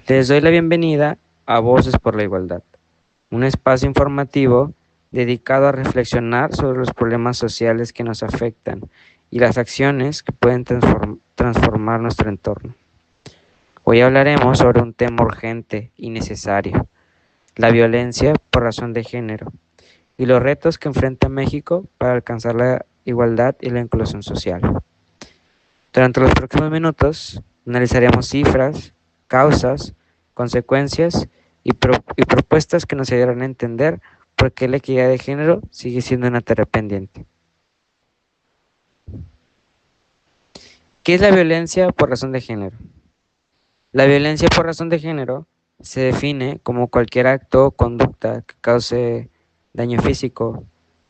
Les doy la bienvenida a Voces por la Igualdad, un espacio informativo dedicado a reflexionar sobre los problemas sociales que nos afectan y las acciones que pueden transformar nuestro entorno. Hoy hablaremos sobre un tema urgente y necesario, la violencia por razón de género y los retos que enfrenta México para alcanzar la igualdad y la inclusión social. Durante los próximos minutos analizaremos cifras, causas, consecuencias y propuestas que nos ayudarán a entender por qué la equidad de género sigue siendo una tarea pendiente. ¿Qué es la violencia por razón de género? La violencia por razón de género se define como cualquier acto o conducta que cause daño físico,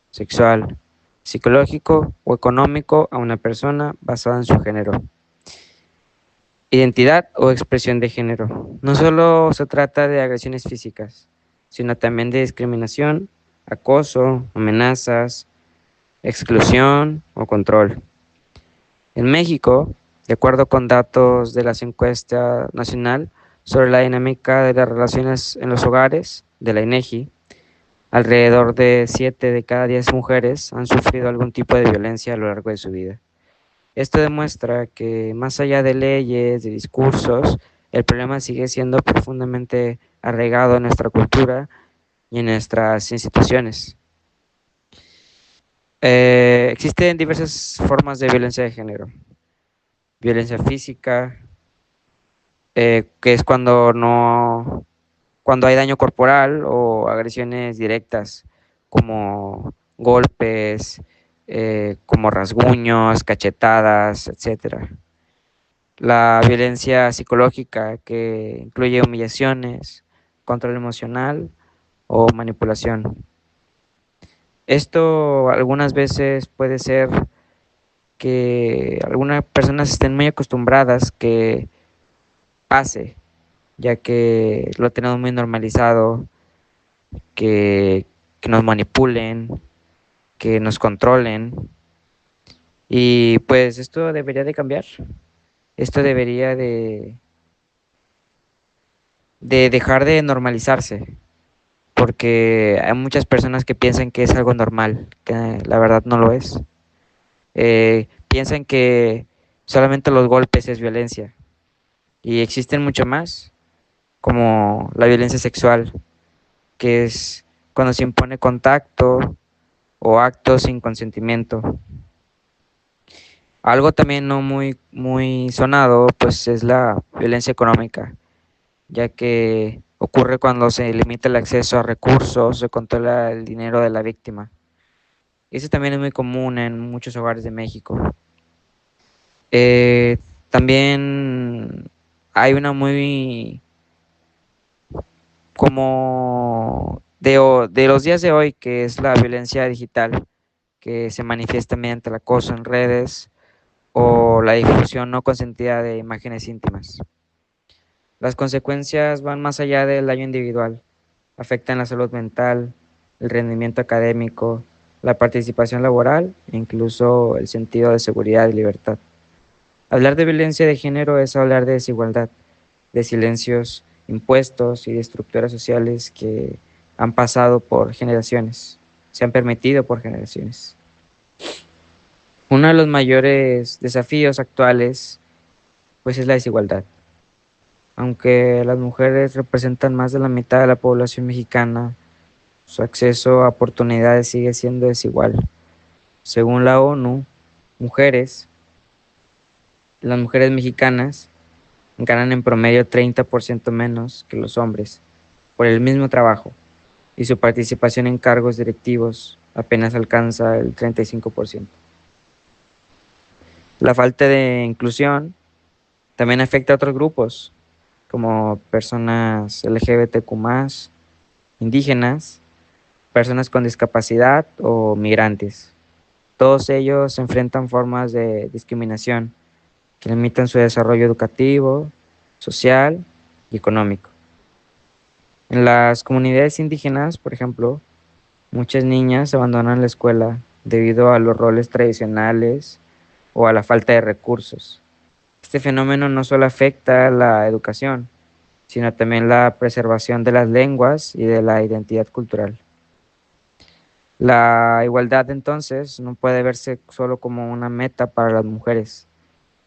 sexual, psicológico o económico a una persona basada en su género, identidad o expresión de género. No solo se trata de agresiones físicas, sino también de discriminación, acoso, amenazas, exclusión o control. En México, de acuerdo con datos de la encuesta nacional sobre la dinámica de las relaciones en los hogares de la INEGI, alrededor de 7 de cada 10 mujeres han sufrido algún tipo de violencia a lo largo de su vida. Esto demuestra que más allá de leyes, de discursos, el problema sigue siendo profundamente arraigado en nuestra cultura y en nuestras instituciones. Existen diversas formas de violencia de género. Violencia física, que es cuando hay daño corporal o agresiones directas, como golpes, como rasguños, cachetadas, etcétera. La violencia psicológica, que incluye humillaciones, control emocional o manipulación. Esto algunas veces puede ser que algunas personas estén muy acostumbradas que pase, ya que lo tenemos muy normalizado, que nos manipulen, que nos controlen. Y pues esto debería de cambiar. Esto debería de dejar de normalizarse, porque hay muchas personas que piensan que es algo normal, que la verdad no lo es. Piensan que solamente los golpes es violencia, y existen mucho más, como la violencia sexual, que es cuando se impone contacto o actos sin consentimiento. Algo también no muy sonado, pues es la violencia económica, ya que ocurre cuando se limita el acceso a recursos, se controla el dinero de la víctima. Eso también es muy común en muchos hogares de México. Eh, También hay una muy como de los días de hoy, que es la violencia digital, que se manifiesta mediante el acoso en redes o la difusión no consentida de imágenes íntimas. Las consecuencias van más allá del daño individual, afectan la salud mental, el rendimiento académico, la participación laboral e incluso el sentido de seguridad y libertad. Hablar de violencia de género es hablar de desigualdad, de silencios impuestos y de estructuras sociales que han pasado por generaciones, se han permitido por generaciones. Uno de los mayores desafíos actuales pues es la desigualdad. Aunque las mujeres representan más de la mitad de la población mexicana, su acceso a oportunidades sigue siendo desigual. Según la ONU, mujeres, las mujeres mexicanas ganan en promedio 30% menos que los hombres por el mismo trabajo, y su participación en cargos directivos apenas alcanza el 35%. La falta de inclusión también afecta a otros grupos, como personas LGBTQ+, indígenas, personas con discapacidad o migrantes. Todos ellos enfrentan formas de discriminación que limitan su desarrollo educativo, social y económico. En las comunidades indígenas, por ejemplo, muchas niñas abandonan la escuela debido a los roles tradicionales o a la falta de recursos. Este fenómeno no solo afecta a la educación, sino también la preservación de las lenguas y de la identidad cultural. La igualdad entonces no puede verse solo como una meta para las mujeres,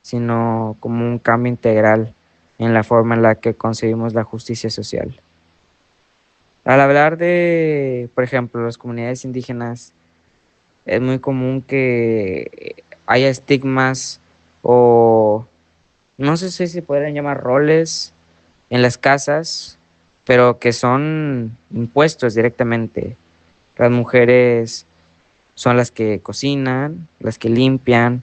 sino como un cambio integral en la forma en la que concebimos la justicia social. Al hablar de, por ejemplo, las comunidades indígenas, es muy común que haya estigmas o no sé si se podrían llamar roles en las casas, pero que son impuestos directamente. Las mujeres son las que cocinan, las que limpian,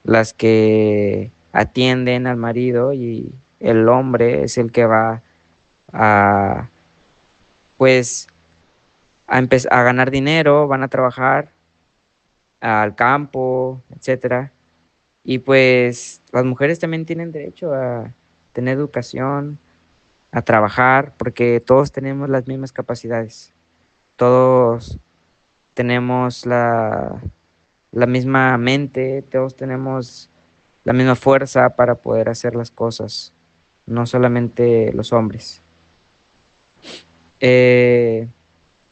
las que atienden al marido y el hombre es el que va a, pues, a ganar dinero, van a trabajar al campo, etcétera. Y pues las mujeres también tienen derecho a tener educación, a trabajar, porque todos tenemos las mismas capacidades. Todos tenemos la misma mente, todos tenemos la misma fuerza para poder hacer las cosas, no solamente los hombres. Eh,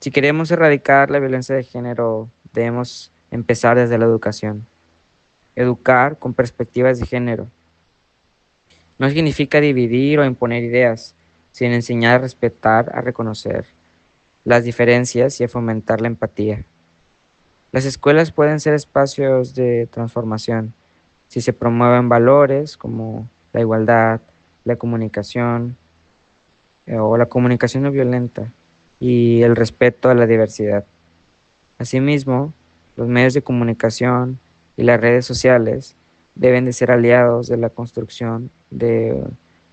si queremos erradicar la violencia de género, debemos empezar desde la educación. Educar con perspectivas de género. No significa dividir o imponer ideas, sino enseñar a respetar, a reconocer las diferencias y a fomentar la empatía. Las escuelas pueden ser espacios de transformación si se promueven valores como la igualdad, la comunicación o la comunicación no violenta y el respeto a la diversidad. Asimismo, los medios de comunicación y las redes sociales deben de ser aliados de la construcción de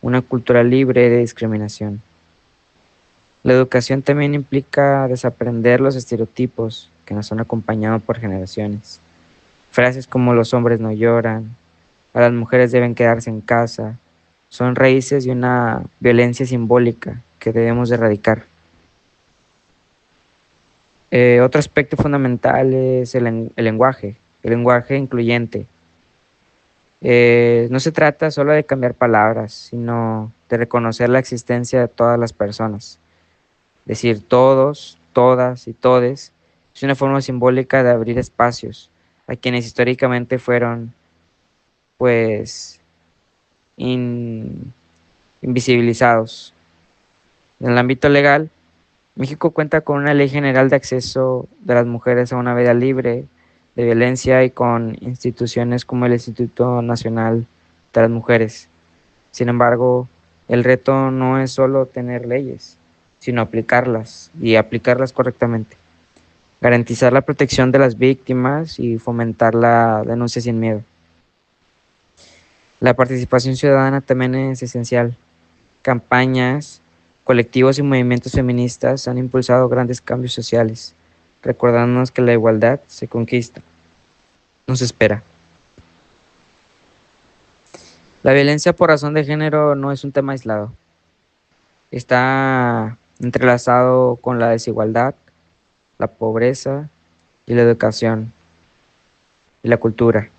una cultura libre de discriminación. La educación también implica desaprender los estereotipos que nos han acompañado por generaciones. Frases como los hombres no lloran, a las mujeres deben quedarse en casa, son raíces de una violencia simbólica que debemos de erradicar. Otro aspecto fundamental es el lenguaje incluyente. No se trata solo de cambiar palabras, sino de reconocer la existencia de todas las personas. Decir todos, todas y todes es una forma simbólica de abrir espacios a quienes históricamente fueron, pues, invisibilizados. En el ámbito legal, México cuenta con una ley general de acceso de las mujeres a una vida libre de violencia y con instituciones como el Instituto Nacional de las Mujeres. Sin embargo, el reto no es solo tener leyes, sino aplicarlas y aplicarlas correctamente. Garantizar la protección de las víctimas y fomentar la denuncia sin miedo. La participación ciudadana también es esencial. Campañas, colectivos y movimientos feministas han impulsado grandes cambios sociales, recordándonos que la igualdad se conquista, no se espera. La violencia por razón de género no es un tema aislado. Está entrelazado con la desigualdad, la pobreza y la educación y la cultura.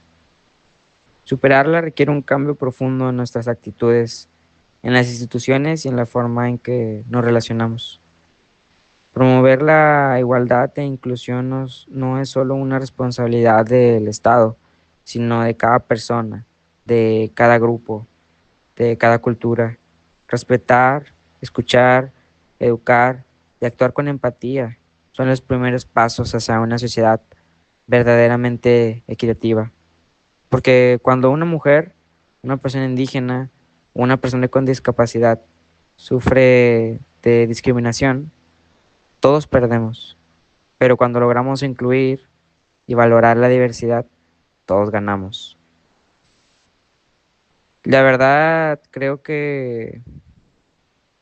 Superarla requiere un cambio profundo en nuestras actitudes, en las instituciones y en la forma en que nos relacionamos. Promover la igualdad e inclusión no es solo una responsabilidad del Estado, sino de cada persona, de cada grupo, de cada cultura. Respetar, escuchar, educar y actuar con empatía son los primeros pasos hacia una sociedad verdaderamente equitativa. Porque cuando una mujer, una persona indígena, una persona con discapacidad sufre de discriminación, todos perdemos. Pero cuando logramos incluir y valorar la diversidad, todos ganamos. La verdad, creo que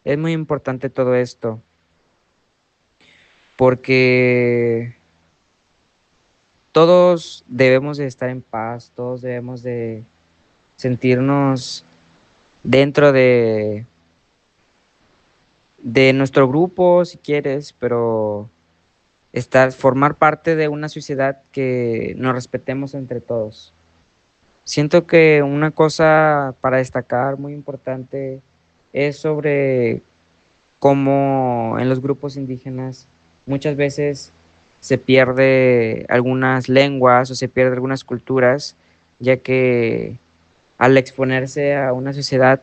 es muy importante todo esto, porque todos debemos de estar en paz, todos debemos de sentirnos dentro de nuestro grupo, si quieres, pero formar parte de una sociedad que nos respetemos entre todos. Siento que una cosa para destacar muy importante es sobre cómo en los grupos indígenas muchas veces se pierde algunas lenguas o se pierde algunas culturas, ya que al exponerse a una sociedad,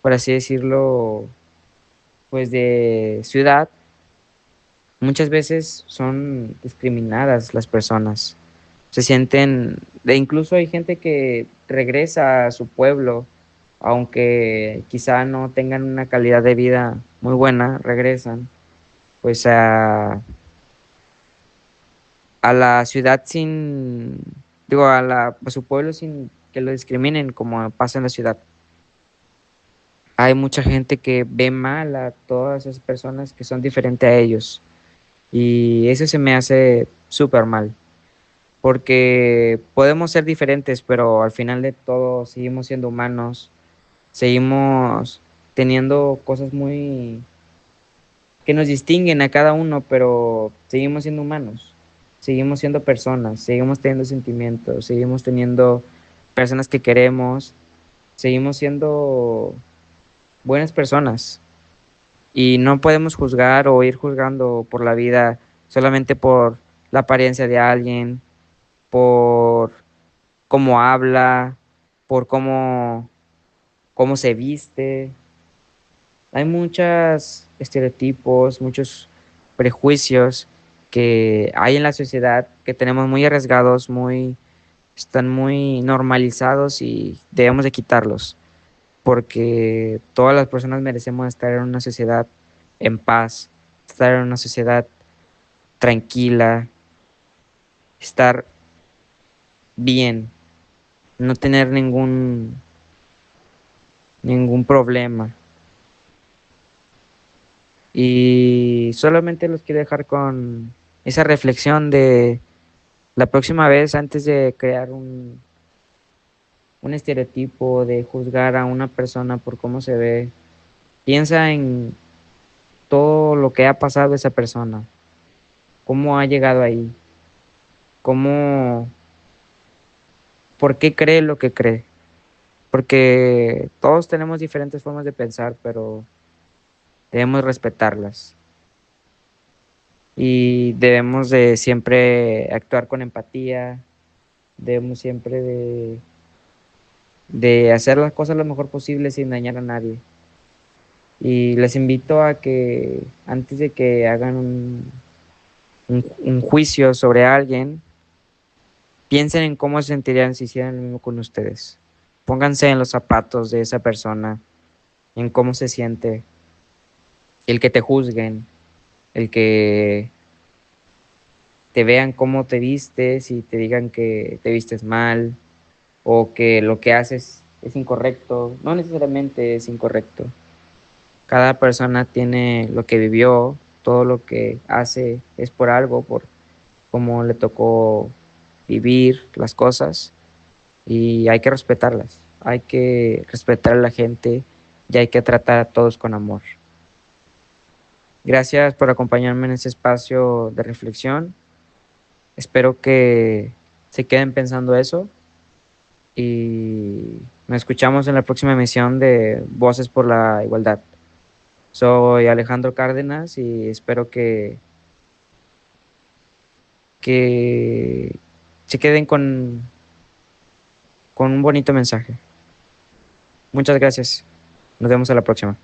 por así decirlo, pues de ciudad, muchas veces son discriminadas las personas. Se sienten, incluso hay gente que regresa a su pueblo, aunque quizá no tengan una calidad de vida muy buena, regresan pues a la ciudad sin, digo, a su pueblo sin que lo discriminen como pasa en la ciudad. Hay mucha gente que ve mal a todas esas personas que son diferentes a ellos y eso se me hace súper mal, porque podemos ser diferentes, pero al final de todo seguimos siendo humanos, seguimos teniendo cosas muy que nos distinguen a cada uno, pero seguimos siendo humanos, seguimos siendo personas, seguimos teniendo sentimientos, seguimos teniendo personas que queremos, seguimos siendo buenas personas y no podemos juzgar o ir juzgando por la vida solamente por la apariencia de alguien, por cómo habla, por cómo se viste. Hay muchos estereotipos, muchos prejuicios que hay en la sociedad que tenemos muy arriesgados, están muy normalizados y debemos de quitarlos, porque todas las personas merecemos estar en una sociedad en paz, estar en una sociedad tranquila, estar bien, no tener ningún problema. Y solamente los quiero dejar con esa reflexión de la próxima vez, antes de crear un estereotipo, de juzgar a una persona por cómo se ve, piensa en todo lo que ha pasado esa persona, cómo ha llegado ahí, cómo, por qué cree lo que cree. Porque todos tenemos diferentes formas de pensar, pero debemos respetarlas. Y debemos de siempre actuar con empatía, debemos siempre de hacer las cosas lo mejor posible sin dañar a nadie. Y les invito a que antes de que hagan un juicio sobre alguien, piensen en cómo se sentirían si hicieran lo mismo con ustedes. Pónganse en los zapatos de esa persona, en cómo se siente, el que te juzguen, el que te vean cómo te vistes y te digan que te vistes mal o que lo que haces es incorrecto. No necesariamente es incorrecto. Cada persona tiene lo que vivió, todo lo que hace es por algo, por cómo le tocó vivir las cosas y hay que respetarlas. Hay que respetar a la gente y hay que tratar a todos con amor. Gracias por acompañarme en este espacio de reflexión. Espero que se queden pensando eso y nos escuchamos en la próxima emisión de Voces por la Igualdad. Soy Alejandro Cárdenas y espero que se queden con un bonito mensaje. Muchas gracias. Nos vemos a la próxima.